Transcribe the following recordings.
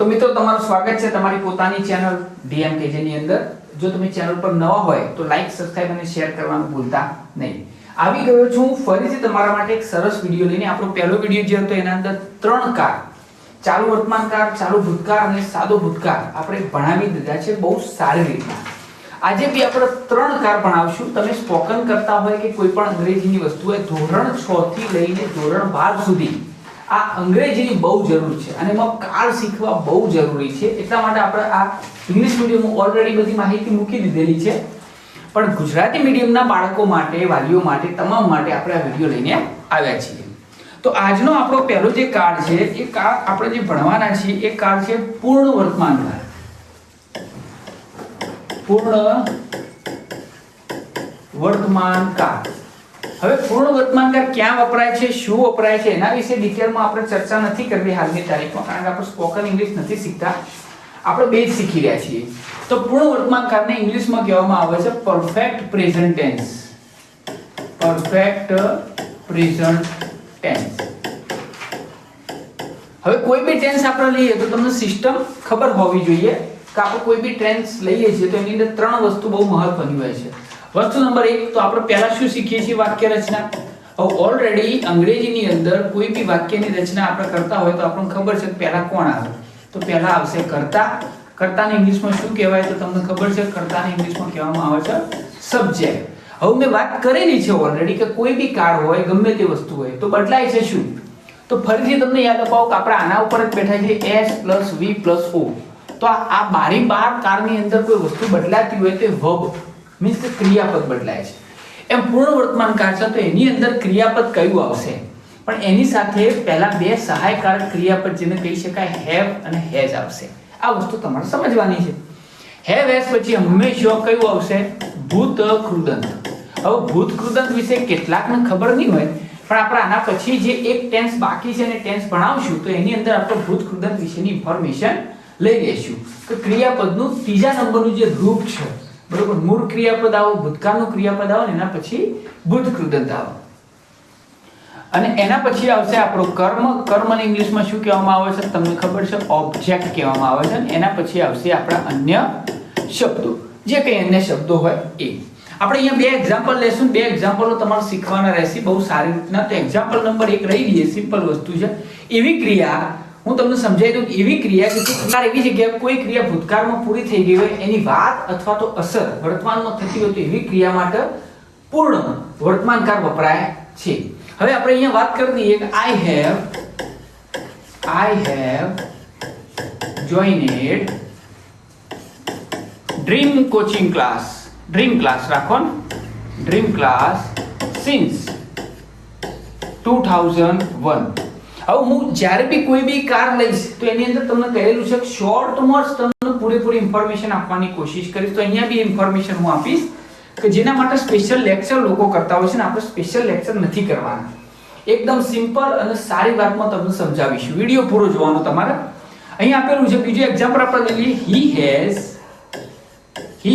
તો મિત્રો તમારું સ્વાગત છે તમારી પોતાની ચેનલ DMKJ ની અંદર। જો તમે ચેનલ પર નવા હોય તો લાઈક, સબસ્ક્રાઇબ અને શેર કરવાનું ભૂલતા નહીં। આવી ગયો છું ફરીથી તમારા માટે એક સરસ વિડિયો લઈને। આપણો પહેલો વિડિયો જે હતો એના અંદર ત્રણ કાર, ચાલુ વર્તમાન કાળ, ચાલુ ભૂતકાળ અને સાદો ભૂતકાળ આપણે ભણાવી દીધા છે બહુ સારી રીતે। આજે બી આપણે ત્રણ કાર ભણાવશું। તમે સ્પોકન કરતા હોય કે કોઈ પણ અંગ્રેજીની વસ્તુ હોય, ધોરણ 6 થી લઈને ધોરણ 12 સુધી આ અંગ્રેજીની બહુ જરૂર છે અને એમાં કાળ શીખવા બહુ જરૂરી છે। એટલા માટે આપણે આ ઇંગ્લિશ મીડિયમમાં ઓલરેડી બધી માહિતી મૂકી દીધેલી છે, પણ ગુજરાતી મીડિયમના બાળકો માટે, વાલીઓ માટે, તમામ માટે આપણે આ વિડિયો લઈને આવ્યા છીએ। તો આજનો આપણો પહેલો જે કાળ છે એ કાળ આપણે જે ભણવાના છીએ એ કાળ છે પૂર્ણ વર્તમાન કાળ। પૂર્ણ વર્તમાન કાળ। હવે પૂર્ણ વર્તમાન કાળ ક્યાં વપરાય છે, શું વપરાય છે એના વિશે ડિટેલમાં આપણે ચર્ચા નથી કરવી હાલની તારીખમાં, કારણ કે આપણે સ્પોકન ઇંગ્લિશ નથી શીખતા, આપણે બે જ શીખી રહ્યા છીએ। તો પૂર્ણ વર્તમાન કાળને ઇંગ્લિશમાં કહેવામાં આવે છે perfect present tense. Perfect present tense. હવે કોઈ બી ટેન્સ આપણે લઈએ તો તમને સિસ્ટમ ખબર હોવી જોઈએ કે આપણે કોઈ બી ટેન્સ લઈએ છીએ તો એની અંદર ત્રણ વસ્તુ બહુ મહત્વની હોય છે। વસ્તુ નંબર 1 તો આપણે પહેલા શું શીખીએ છીએ? વાક્ય રચના। હવે ઓલરેડી અંગ્રેજીની અંદર કોઈ બી વાક્યની રચના આપણે કરતા હોય તો આપણને ખબર છે કે પહેલા કોણ આવે, તો પહેલા આવશે કર્તા। કર્તાને ઇંગ્લિશમાં શું કહેવાય તો તમને ખબર છે? કર્તાને ઇંગ્લિશમાં કહેવામાં આવે છે સબ્જેક્ટ। હવે મેં વાત કરેલી છે ઓલરેડી કે કોઈ બી કાળ હોય, ગમે તે વસ્તુ હોય તો બદલાય છે શું? તો ફરીથી તમને યાદ અપાવો કે આપણે આના ઉપર જ બેઠા છીએ S + V + O। તો આ બારી બાર કાળની અંદર કોઈ વસ્તુ બદલાતી હોય તો વર્બ મીન્સ કે ક્રિયાપદ બદલાય છે। એમ પૂર્ણ વર્તમાન કાળ છે તો એની અંદર ક્રિયાપદ કયું આવશે? પણ એની સાથે પહેલા બે સહાયકારક ક્રિયાપદ જેને કહી શકાય હેવ અને હેઝ આવશે। આ વસ્તુ તમારે સમજવાની છે। હેવ હેઝ પછી હંમેશા કયું આવશે? ભૂત કૃદંત। હવે ભૂત કૃદંત વિશે કેટલાકને ખબર નહીં હોય, પણ આપણે આના પછી જે એક ટેન્સ બાકી છે ને ટેન્સ ભણાવશું તો એની અંદર આપણે ભૂત કૃદંત વિશેની ઇન્ફોર્મેશન લઈ લેશું કે ક્રિયાપદનું ત્રીજા નંબરનું જે રૂપ છે, બરોબર, મૂળ ક્રિયાપદ આવો, ભૂતકાળનું ક્રિયાપદ આવો ને એના પછી ભૂત કૃદંત આવો, અને એના પછી આવશે આપણો કર્મ। કર્મને ઇંગ્લિશમાં શું કહેવામાં આવે છે તમને ખબર છે? ઓબ્જેક્ટ કહેવામાં આવે છે। અને એના પછી આવશે આપણા અન્ય શબ્દો, જે કંઈ અન્ય શબ્દો હોય એ। આપણે અહીંયા બે એક્ઝામ્પલ લેશું, બે એક્ઝામ્પલો તમારે શીખવાના રહેશે બહુ સારી રીતના। તો એક્ઝામ્પલ નંબર 1 લઈ લઈએ, સિમ્પલ વસ્તુ છે। એવી ક્રિયા હું તમને સમજાવી દઉં, એવી ક્રિયા કે ભૂતકાળ એવી જગ્યાએ કોઈ ક્રિયા ભૂતકાળમાં પૂરી થઈ ગઈ હોય એની વાત અથવા તો અસર વર્તમાનમાં થતી હોય તો એવી ક્રિયા માટે પૂર્ણ વર્તમાન કાળ વપરાય છે। હવે આપણે અહીંયા વાત કરી દઈએ કે I have joined dream coaching class। Dream class રાખો ને, ડ્રીમ ક્લાસ since 2001। હવે હું જ્યારે બી કોઈ બી કાર લઈશ તો એની અંદર તમને કહેલું છે કે શોર્ટમાં જ તમને પૂરેપૂરી ઇન્ફોર્મેશન આપવાની કોશિશ કરીશ। તો અહીંયા બી ઇન્ફોર્મેશન હું આપીશ કે જેના માટે સ્પેશિયલ લેક્ચર લોકો કરતા હોય છે ને આપણે સ્પેશિયલ લેક્ચર નથી કરવાના। એકદમ સિમ્પલ અને સારી વાતમાં તમને સમજાવીશું। વિડિયો પૂરો જોવાનો તમારે। અહીંયા આપેલું છે બીજું એક્ઝામ્પલ આપણે લઈ લઈએ। he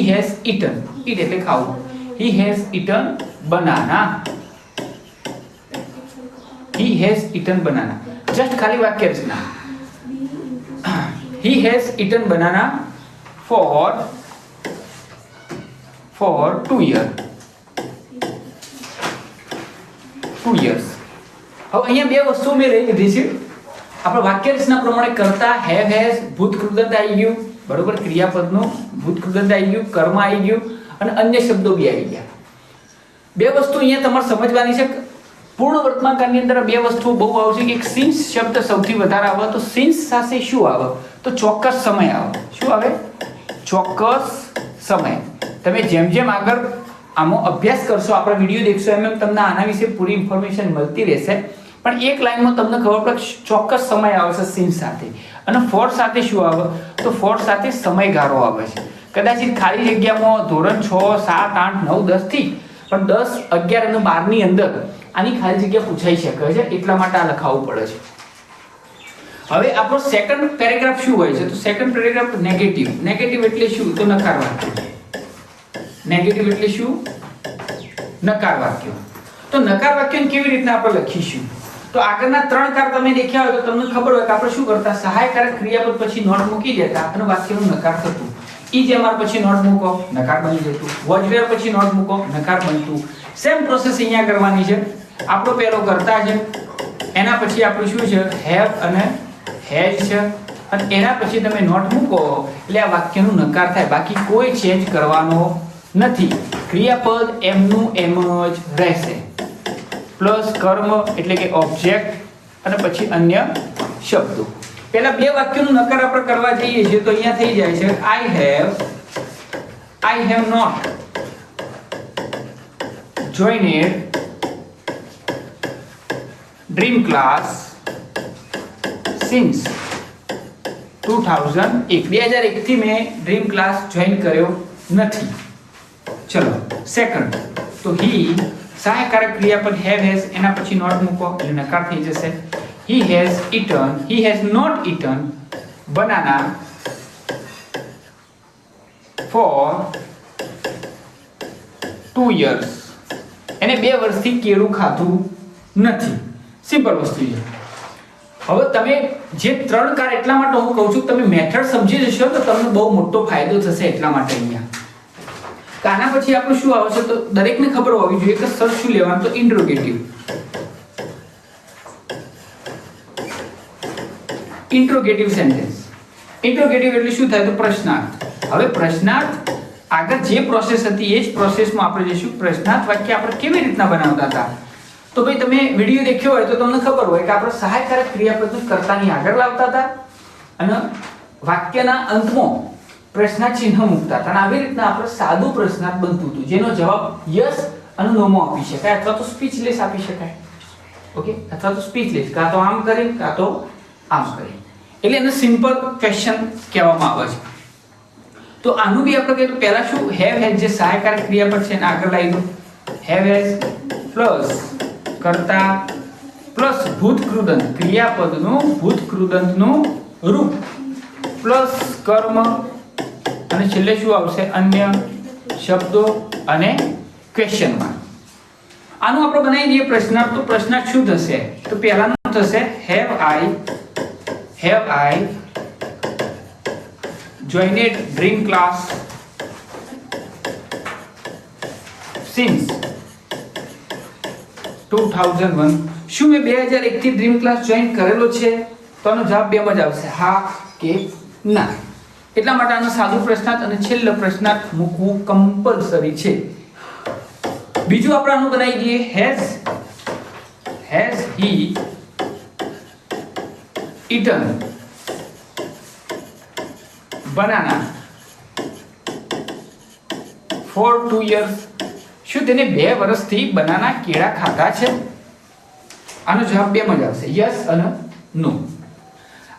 has eaten eat એટલે ખાવું। he has eaten banana। he has eaten banana just ખાલી વાક્ય રચના। he has eaten banana for 2 years। 2 years। હવે અહીંયા બે વસ્તુ મેં લઈ લીધી છે। આપણે વાક્ય રચના પ્રમાણે કરતા હેવ હેઝ ભૂત કૃદંત આવી ગયું, બરોબર, ક્રિયાપદનું ભૂત કૃદંત આવી ગયું, કર્મ આવી ગયું અને અન્ય શબ્દો બી આવી ગયા। બે વસ્તુ અહીંયા તમારે સમજવાની છે। પૂર્ણ વર્તમાન કાળની અંદર બે વસ્તુઓ બહુ આવશે કે એક સિન્સ શબ્દ સૌથી વધારે આવે। તો સિન્સ સાથે શું આવે? તો ચોક્કસ સમય આવે। શું આવે? ચોક્કસ સમય। તમે જેમ જેમ આગળ આમાં અભ્યાસ કરશો, આપણે વિડીયો દેખશો, એમ તમને આના વિશે પૂરી ઇન્ફોર્મેશન મળતી રહેશે। પણ એક લાઈનમાં તમને ખબર પડે ચોક્કસ સમય આવશે સિન્સ સાથે। અને ફોર સાથે શું આવે? તો ફોર સાથે સમયગાળો આવે છે। કદાચ ખાલી જગ્યામાં ધોરણ 6, 7, 8, 9, 10 થી પણ 10, 11 અને 12 ની અંદર આની ખાલી જગ્યા પૂછાઈ શકે છે, એટલા માટે આ લખાવવું પડે છે। હવે આપણો સેકન્ડ પેરેગ્રાફ શું હોય છે? તો સેકન્ડ પેરેગ્રાફ નેગેટિવ। નેગેટિવ એટલે શું? તો નકાર વાક્ય। નેગેટિવ એટલે શું? નકાર વાક્ય। તો નકાર વાક્યને કેવી રીતના આપણે લખીશું? તો આગળના 3 કાર તમે દેખ્યા હોય તો તમને ખબર હોય કે આપણે શું કરતા, સહાયકારક ક્રિયાપદ પછી નોટ મૂકી દેતા અને વાક્યનું નકાર થતું. ઈજ એમઆર પછી નોટ મૂકો, નકાર બની જતું. વોઝ વેર પછી નોટ મૂકો, નકાર બનતું. સેમ પ્રોસેસ અહીંયા કરવાની છે. આપણો પહેલો કરતા છે, એના પછી આપણું શું છે, હેવ અને હેઝ છે, અને એના પછી તમે નોટ મૂકો એટલે આ વાક્યનું નકાર થાય. બાકી કોઈ ચેન્જ કરવાનો નથી. ક્રિયાપદ એમનું એમ જ રહેશે. પ્લસ કર્મ એટલે કે ઓબ્જેક્ટ અને પછી અન્ય શબ્દો. પહેલા બે વાક્યોનું નકાર આપણે કરવા જઈએ છીએ તો અહીંયા થઈ જાય છે I have not joined dream class since 2001 થી મેં ડ્રીમ ક્લાસ જોઈન કર્યો નથી. ચલો સેકન્ડ, તો he સહાયકારક ક્રિયાપદ have has એના પછી નોટ મૂકો એટલે નકાર થઈ જશે. he has not eaten banana for 2 years. એને 2 વર્ષથી કેળું ખાધું નથી. સિમ્પલ વસ્તુ છે. હવે તમે જે 3 કાર એટલા માટે હું કહું છું તમે મેથડ સમજી જશો તો તમને બહુ મોટો ફાયદો થશે. એટલા માટે અહીંયા આના પછી આપણું શું આવશે તો દરેકને ખબર હોવી જોઈએ કે સર શું લેવાનું, તો ઇન્ટ્રોગેટિવ. Interrogative sentence. ઇન્ટ્રોગેટિવ એટલે શું થાય તો પ્રશ્નાર્થ. હવે પ્રશ્નાર્થ આગળ જે પ્રોસેસ હતી એ જ પ્રોસેસમાં આપણે જઈશું. પ્રશ્નાર્થ વાક્ય આપણે કેવી રીતના બનાવતા હતા તો ભાઈ તમે વિડિયો દેખ્યો હોય તો તમને ખબર હોય કે આપણે સહાયકારક ક્રિયાપદનું કર્તાની આગળ લાવતા હતા અને વાક્યના અંતમાં પ્રશ્નાર્થ ચિહ્ન મૂકતા હતા. અને આવી રીતના આપણે સાદું પ્રશ્નાર્થ બનતું હતું જેનો જવાબ યસ અને નો માં આપી શકાય અથવા તો સ્પીચલેસ આપી શકાય. ઓકે, અથવા તો સ્પીચલેસ, કાં તો આમ કરી કાં તો આમ કરી. એટલે એને સિમ્પલ ક્વેશ્ચન કહેવામાં આવે છે. તો આનું બી આપણે કહીએ તો પહેલા શું હેવ હેઝ જે સહાયકારક ક્રિયાપદ છે એને આગળ લાવી દો. હેવ હેઝ પ્લસ કર્તા પ્લસ ભૂતકૃદંત, ક્રિયાપદનું ભૂતકૃદંતનું રૂપ પ્લસ કર્મ અને છેલ્લે શું આવશે અન્ય શબ્દો અને ક્વેશ્ચન માર્ક. આનું આપણે બનાવી દઈએ પ્રશ્નાર્થ. તો પ્રશ્નાર્થ શું થશે તો પહેલાનું થશે have I joined dream class since 2001. શું મેં 2001 થી ડ્રીમ ક્લાસ જોઈન કરેલો છે તો આનો જવાબ બે માં જ આવશે, હા કે ના. એટલા માટે આનો સાદું પ્રશ્નાર્થ અને છેલ્લો પ્રશ્નાર્થ મૂકવું કમ્પલસરી છે. બીજું આપણે આનું બનાવી દઈએ has he eaten banana for 2 years. શું તેને 2 વર્ષથી બનાના કેળા ખાધા છે? આનો જવાબ બે માં જ આવશે, યસ અને નો.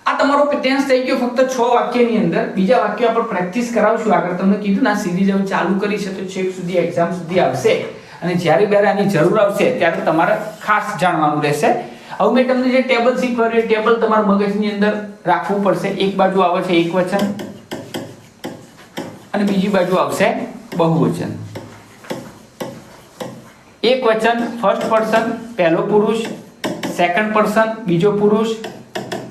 આ તમારો ટેન્સ થઈ ગયો ફક્ત 6 વાક્યની અંદર. બીજા વાક્યો આપણે પ્રેક્ટિસ કરાવશું આગળ. તમને કીધું ના સિરીઝ હવે ચાલુ કરી છે તો છેક સુધી એક્ઝામ સુધી આવશે અને જ્યારે બેરે આની જરૂર આવશે ત્યારે તમારે ખાસ જાણવાનું રહેશે. હવે મેં તમને જે ટેબલ શીખવાડ્યું એ ટેબલ તમારા મગજની અંદર રાખવું પડશે. એક બાજુ આવે છે એકવચન અને બીજી બાજુ આવશે બહુવચન. એકવચન ફર્સ્ટ પર્સન પહેલો પુરુષ, સેકન્ડ પર્સન બીજો પુરુષ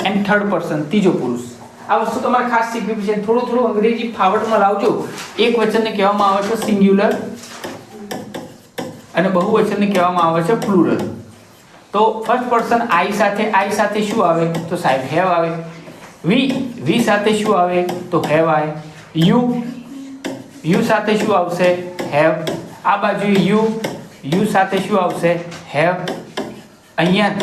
એન્ડ થર્ડ પર્સન ત્રીજો પુરુષ. આ વસ્તુ તમારે ખાસ શીખવી છે. થોડું અંગ્રેજી ફાવટમાં લાવજો. એકવચનને કહેવામાં આવે છે સિંગ્યુલર અને બહુવચનને કહેવામાં આવે છે પ્લુરલ. તો ફર્સ્ટ પર્સન આઈ સાથે શું આવે તો સાહેબ હેવ આવે. વી સાથે શું આવે તો હેવ આવે. યુ સાથે શું આવશે હેવ. આ બાજુ યુ સાથે શું આવશે હેવ. અહીંયા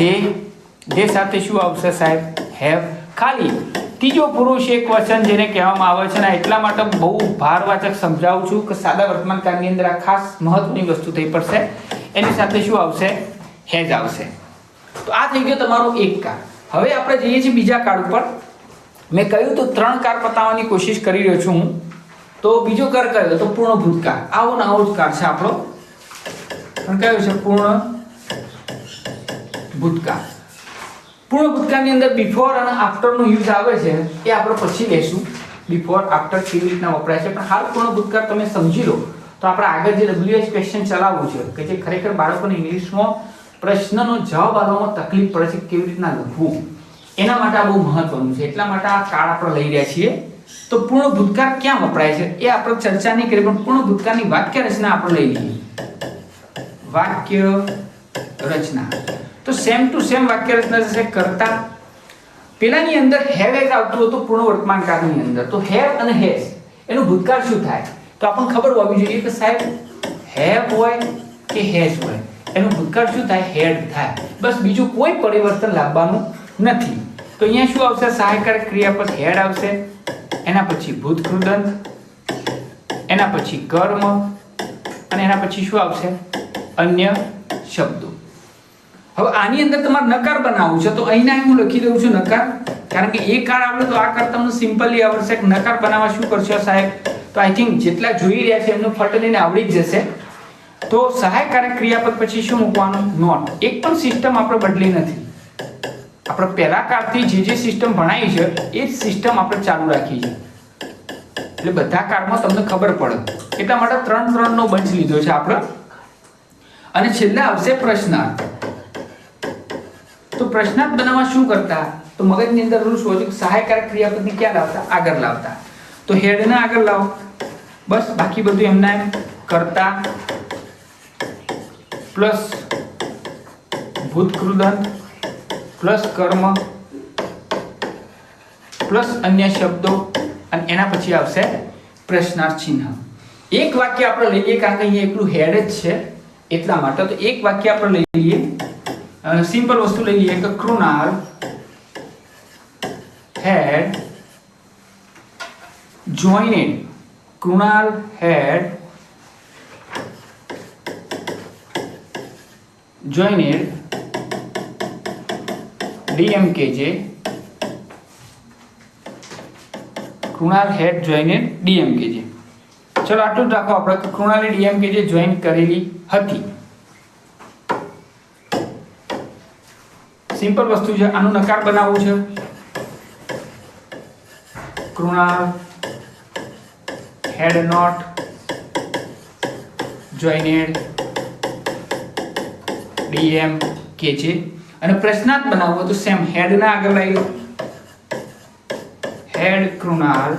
દે સાથે શું આવશે સાહેબ હેવ. ખાલી ત્રીજો પુરુષ એક વચન જેને કહેવામાં આવે છે ને એટલા માટે બહુ ભારવાચક સમજાવું છું કે સાદા વર્તમાન કાળની અંદર આ ખાસ મહત્વની વસ્તુ થઈ પડશે. એની સાથે શું આવશે હેઝ આવશે. તો આ થઈ ગયો તમારો એક કાર. હવે આપણે જઈએ છીએ બીજા કાર ઉપર. મેં કહ્યું તો 3 કાર પતાવવાની કોશિશ કરી રહ્યો છું હું. તો બીજો કાર કયો તો પૂર્ણ ભૂતકાળ. આવો ને આવો જ કાર છે આપણો. પણ કયો છે પૂર્ણ ભૂતકાળ. પૂર્ણ ભૂતકાળની અંદર બિફોર અને આફ્ટર નો યુઝ આવે છે એ આપણે પછી લેશું. બિફોર આફ્ટર કેવી રીતના વપરાય છે. પણ હાલ પૂર્ણ ભૂતકાળ તમે સમજી લો તો આપણે આગળ જે WH ક્વેશ્ચન ચલાવવું છે કે જે ખરેખર બાળકોને ઇંગ્લિશમાં પ્રશ્નનો જવાબ આપવામાં તકલીફ પડે છે કેવી રીતના લખવું, એના માટે આ બહુ મહત્વનું છે. એટલા માટે આ કાર્ડ આપણે લઈ રહ્યા છીએ. તો પૂર્ણ ભૂતકાળ ક્યાં વપરાય છે એ આપણે ચર્ચા નહીં કરી, પણ પૂર્ણ ભૂતકાળની વાક્ય રચના આપણે લઈ લઈએ. વાક્ય રચના તો સેમ ટુ સેમ વાક્ય રચના છે. કરતા પેલાની અંદર હેવ હેઝ આવતું હતું પૂર્ણ વર્તમાન કાળની અંદર, તો હેવ અને હેઝ એનું ભૂતકાળ શું થાય તો આપણને ખબર હોવી જોઈએ કે સાહેબ હેવ હોય કે હેઝ હોય એનું ભૂતકાળ શું થાય, હેડ થાય. બસ બીજું કોઈ પરિવર્તન લાવવાનું નથી. તો અહીંયા શું આવશે, સહાયકારક ક્રિયાપદ હેડ આવશે, એના પછી ભૂતકૃદંત, એના પછી કર્મ, અને એના પછી શું આવશે, અન્ય શબ્દો. હવે આની અંદર તમારે નકાર બનાવવું છે, તો અહીંના હું લખી દઉં છું નકાર, કારણ કે એ કાર આવડે તો આ કાર તમને સિમ્પલી આવડશે. નકાર બનાવવા શું કરશો સાહેબ, તો આઈ થિંક જેટલા જોઈ રહ્યા છે એમનું ફટ લઈને આવડી જ જશે. તો સહાયકારક ક્રિયાપદ પછી શું મૂકવાનું, નોટ. એક પણ સિસ્ટમ આપણે બદલી નથી. આપણે પહેલા કાળથી જે સિસ્ટમ ભણાવી છે એ જ સિસ્ટમ આપણે ચાલુ રાખી છે, એટલે બધા કાળમાં તમને ખબર પડે. એટલા માટે 3 નો બંચ લીધો છે આપણે. અને છેલ્લે આવશે પ્રશ્નાર્થ. તો પ્રશ્નાર્થ બનાવવા શું કરતા, તો મગજની અંદર રૂલ્સ હોય છે કે સહાયકારક ક્રિયાપદને ક્યાં લાવતા, આગળ લાવતા. તો હેડને આગળ લાવો, બસ. બાકી બધું એમના એમ કરતા પ્લસ ભૂતકૃદંત પ્લસ કર્મ પ્લસ અન્ય શબ્દો, અને એના પછી આવશે પ્રશ્નાર્થ ચિહ્ન. એક વાક્ય આપણે લઈ લઈએ, કારણ કે અહીંયા એકલું હેડ જ છે એટલા માટે. તો એક વાક્ય આપણે લઈ લઈએ, સિમ્પલ વસ્તુ લઈ લઈએ કે Krunal had joined, Krunal had joined DMKJ, Krunal had joined DMKJ. ચલો આટલું જ રાખો આપણે કે કૃણાલે DMKJ જોઈન કરેલી હતી. સિમ્પલ વસ્તુ છે, આનું નકાર બનાવવું છે. Krunal had not joined DMKJ. અને પ્રશ્નાર્થ બનાવવો તો સેમ હેડ ના આગળ લઈ લો, હેડ Krunal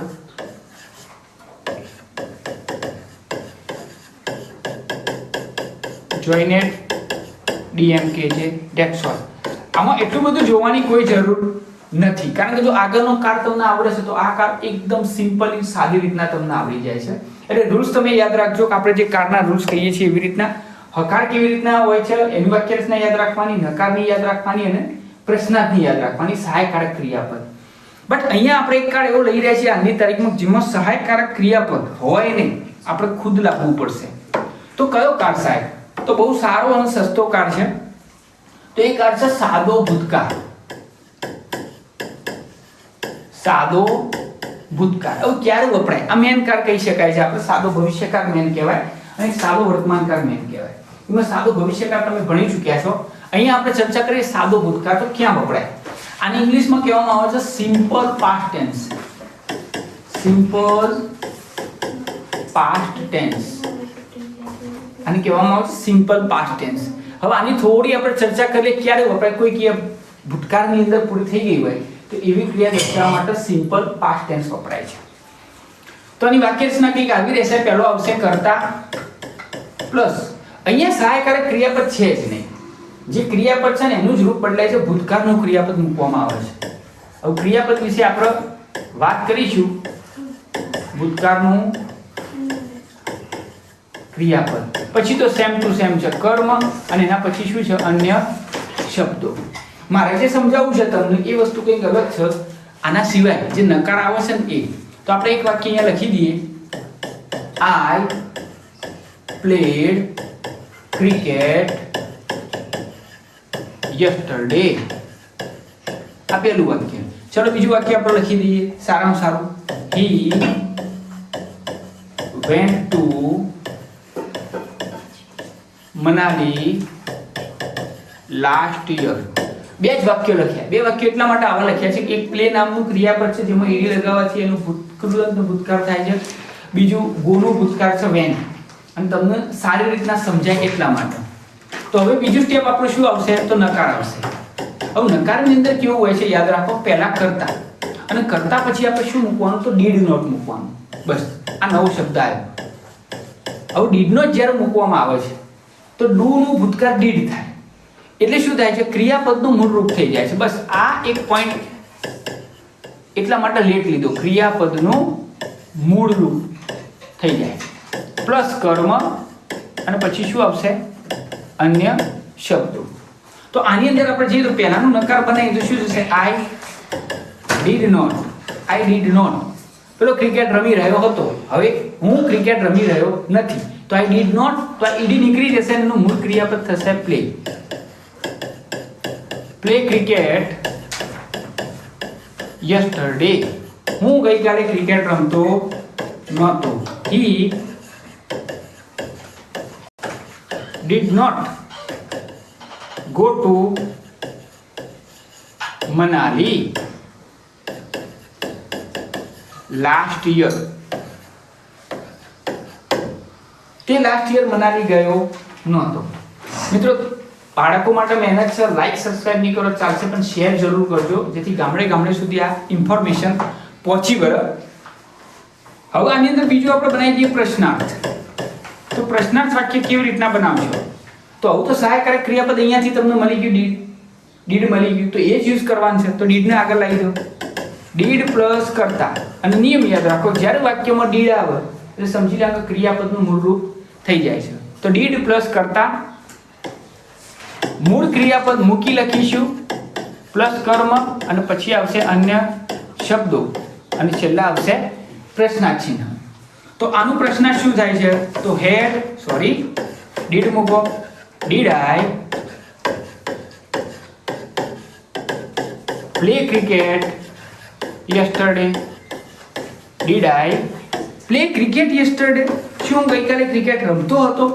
joined DMKJ. That's all. આમાં એટલું બધું જોવાની કોઈ જરૂર નથી, કારણ કે જો આગળનો કાર તમને આવડે છે તો આ કાર એકદમ સિમ્પલી સાદી રીતના તમને આવડી જાય છે. એટલે રૂલ્સ તમે યાદ રાખજો કે આપણે જે કારના રૂલ્સ કહીએ છીએ એવી રીતના હકાર કેવી રીતના હોય છે, એની વાક્ય રચના યાદ રાખવાની, નકારની યાદ રાખવાની અને પ્રશ્નાર્થની યાદ રાખવાની, સહાયકારક ક્રિયાપદ. બટ અહીંયા આપણે એક કાર એવો લઈ રહ્યા છીએ આજની તારીખમાં જેમાં સહાયકારક ક્રિયાપદ હોય ને આપણે ખુદ લાવવું પડશે. તો કયો કાર સાહેબ, તો બહુ સારો અને સસ્તો કાર છે. તો એ કાર છે સાદો ભૂતકાળ. સાદો ભૂતકાળ હવે ક્યારે વપરાય, આ મેન કાર કહી શકાય છે. આપણે સાદો ભવિષ્યકાળ મેન કહેવાય અને સાદો વર્તમાનકાળ મેન કહેવાય. એમાં સાદો ભવિષ્યકાળ તમે ભણી ચૂક્યા છો. અહીંયા આપણે ચર્ચા કરીએ સાદો ભૂતકાળ, તો ક્યાં વપરાય. આને ઇંગ્લિશમાં કહેવામાં આવે છે simple past tense. Simple past tense આને કહેવામાં આવે છે સિમ્પલ પાસ્ટ ટેન્સ. હવે આની થોડી આપણે ચર્ચા કરીએ ક્યારે વપરાય. કોઈ ક્રિયા ભૂતકાળની અંદર પૂરી થઈ ગઈ હોય તો એવી ક્રિયા દર્શાવવા માટે સિમ્પલ પાસ્ટ ટેન્સ વપરાય છે. તો આની વાક્ય રચના કંઈક આવી રહેશે. પહેલો આવશે કર્તા પ્લસ અહીંયા સહાયકારક ક્રિયાપદ છે જ નહીં. જે ક્રિયાપદ છે ને એનું જ રૂપ બદલાય છે, ભૂતકાળનું ક્રિયાપદ મૂકવામાં આવે છે. હવે ક્રિયાપદ વિશે આપણે વાત કરીશું. ભૂતકાળનું ક્રિયાપદ પછી તો સેમ ટુ સેમ છે કર્મ, અને એના પછી શું છે અન્ય શબ્દો. મારે જે સમજાવવું છે તમને એ વસ્તુ કંઈક અલગ છે. આના સિવાય જે નકાર આવે છે ને એ તો આપણે એક વાક્ય અહીંયા લખી દઈએ, આઈ પ્લેડ ક્રિકેટ યસ્ટરડે. આ પહેલું વાક્ય. ચલો બીજું વાક્ય આપણે લખી દઈએ સારામાં સારું, he went to Manali last year. બે જ વાક્યો લખ્યા. બે વાક્યો એટલા માટે આવા લખ્યા છે કે એક પ્લે નામનું ક્રિયાપદ છે જેમાં એડી લગાવવાથી એનું ભૂતકૃતનું ભૂતકાળ થાય છે. બીજું ગોનું ભૂતકાળ છે વેન. અને તમને સારી રીતના સમજાય એટલા માટે. તો હવે બીજું સ્ટેપ આપણું શું આવશે તો નકાર આવશે. હવે નકારની અંદર કેવું હોય છે યાદ રાખો, પહેલા કરતા અને કરતા પછી આપણે શું મૂકવાનું તો ડીડ નોટ મૂકવાનું. બસ આ નવો શબ્દ આવ્યો. હવે ડીડ નોટ જ્યારે મૂકવામાં આવે છે તો ડુ નું ભૂતકાળ ડીડ થાય એટલે શું થાય છે ક્રિયાપદનું મૂળ રૂપ થઈ જાય છે. બસ આ એક પોઈન્ટ એટલા માટે લેટ લીધો, ક્રિયાપદનું મૂળ રૂપ થઈ જાય પ્લસ કર્મ અને પછી શું આવશે અન્ય શબ્દો. તો આની અંદર આપણે જે પહેલાનું નકાર બનાવી તો શું થશે આઈ ડીડ નોટ. પેલો ક્રિકેટ રમી રહ્યો હતો, હવે હું ક્રિકેટ રમી રહ્યો નથી તો આઈ ડીડ નોટ, તો આ ઈડી નીકળી જશે અને એનું મૂળ ક્રિયાપદ થશે પ્લે. પ્લે ક્રિકેટ યસ્ટરડે, હું ગઈકાલે ક્રિકેટ રમતો નહોતો. He did not go to Manali last year. તે લાસ્ટ યર મનાલી ગયો નહોતો. મિત્રો બાળકો માટે મહેનત છે, લાઈક સબસ્ક્રાઇબ નહીં કરો ચાલશે પણ શેર જરૂર કરજો જેથી ગામડે સુધી આ ઇન્ફોર્મેશન પહોંચી વળે. હવે આની અંદર બીજું આપણે બનાવી દઈએ પ્રશ્નાર્થ. તો પ્રશ્નાર્થ વાક્ય કેવી રીતના બનાવશો તો આવું તો સહાયકારક ક્રિયાપદ અહીંયાથી તમને મળી ગયું, ડીડ મળી ગયું તો એ જ યુઝ કરવાનું છે. તો ડીડને આગળ લાવી દો, ડીડ પ્લસ કરતા અને નિયમ યાદ રાખો જ્યારે વાક્યમાં ડીડ આવે એટલે સમજી લો કે ક્રિયાપદનું મૂળ રૂપ થઈ જાય છે. તો ડીડ પ્લસ કરતા મૂળ ક્રિયાપદ મૂકી લખીશું પ્લસ કર્મ અને પછી આવશે અન્ય શબ્દો અને છેલ્લા આવશે પ્રશ્નાર્થ ચિહ્ન. તો આનું પ્રશ્નાર્થ શું થાય છે તો ડીડ મૂકો, did I play cricket yesterday, did I play cricket yesterday, શું ગઈકાલે ક્રિકેટ રમતો હતો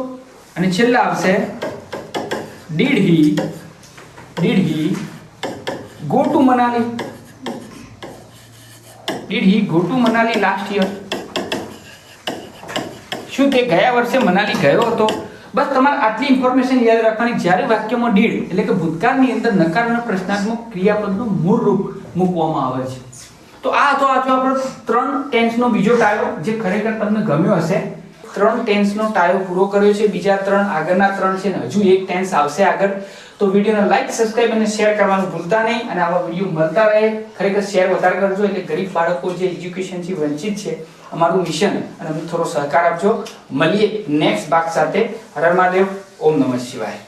અને છેલ્લા આવશે did he go to Manali, did he go to Manali last year, શું તે ગયા વર્ષે મનાલી ગયો હતો. બસ તમારે આટલી ઇન્ફોર્મેશન યાદ રાખવાની. જ્યારે વાક્યમાં ડીડ એટલે કે ભૂતકાળની અંદર નકાર અને પ્રશ્નાર્થમાં ક્રિયાપદનું મૂળ રૂપ મૂકવામાં આવે છે. તો આ હતો આપણો 3 ટેન્સનો બીજો ટાયો જે ખરેખર તમને ગમ્યો હશે. 3 ટેન્સનો ટાયો પૂરો કર્યો છે, બીજા 3 આગળના 3 છે ને હજુ એક ટેન્સ આવશે આગળ. તો વિડીયોને લાઈક સબસ્ક્રાઇબ અને શેર કરવાનું ભૂલતા નહીં અને આવા વિડીયો મળતા રહે. ખરેખર શેર વધારે કરજો એટલે ગરીબ બાળકો જે એજ્યુકેશનથી વંચિત છે અમારું મિશન અને અમને થોડો સહકાર આપજો. મળીએ નેક્સ્ટ ભાગ સાથે. હર હર મહાદેવ, ઓમ નમઃ શિવાય.